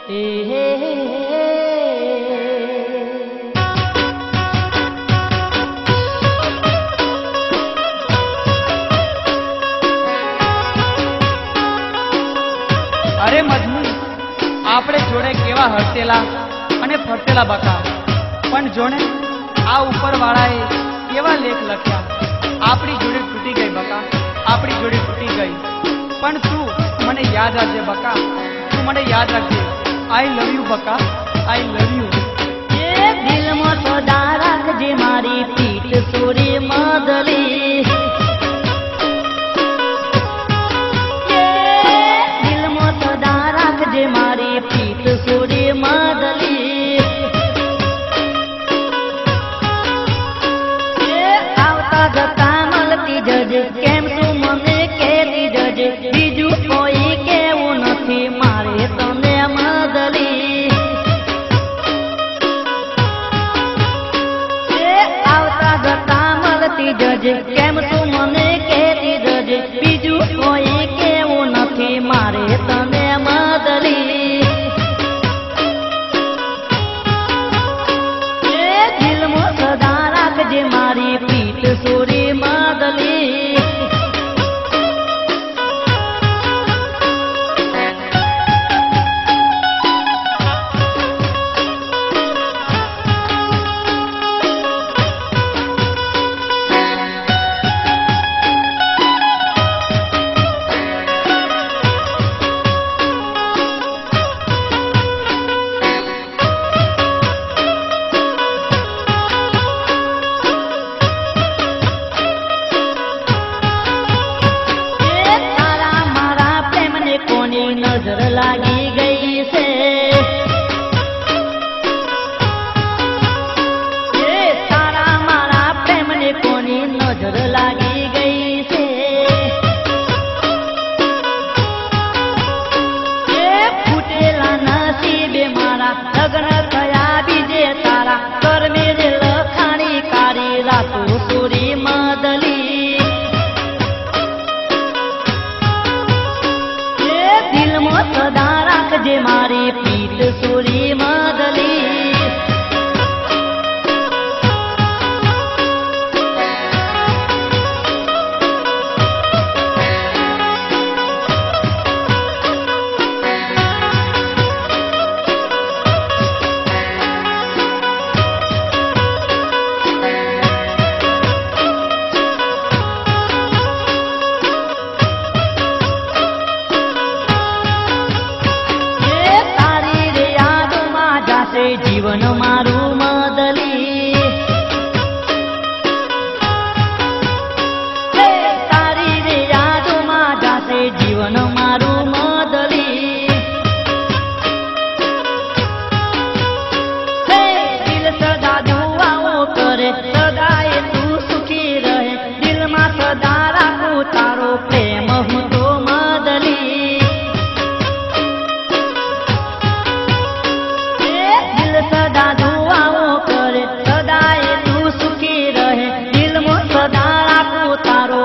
अरे मजनू आपणे जोड़े केवा हरतेला अने फरतेला बका पण जोने आ ऊपर वाळाए केवा लेख लख्या आपणी जोड़े तूटी गई बका आपणी जोड़े तूटी गई पण तू मने याद राखजे बका तू मने याद राखजे आई लव यू बका आई लव यू ये दिल में सदा राखजे मारी पीठ सोरी मदली मारी पीठ सोरी मदली आवता जता मलती जजे केम तू मने केती जजे बीजू कोई केवू नथी मारे तने मदली आवता जता मलती जजे केम तू मने केती जजे बीजू कोई केवू नथी मारे तने मारी पीठ सोरी मदली नजर लागी गई से ये तारा मारा प्रेम ने कोनी नजर लागी गई से ये फूटेला नसीबे मारा लगन थया बीजे तारा कर मेरे लखाणी कारी रातो सोरी मदली सदा राखजे मारी पीठ सोरी मदली जीवन मारू मदली तारी रे याद में जासे जीवन मारू मदली दिल सदा दुआओ करे सदाए तू सुखी रहे दिल में सदा राखू तारो प्रेम हूँ तो मदली सदा दुआओ करे सदाए तू सुखी रहे दिल में सदा राखू तारो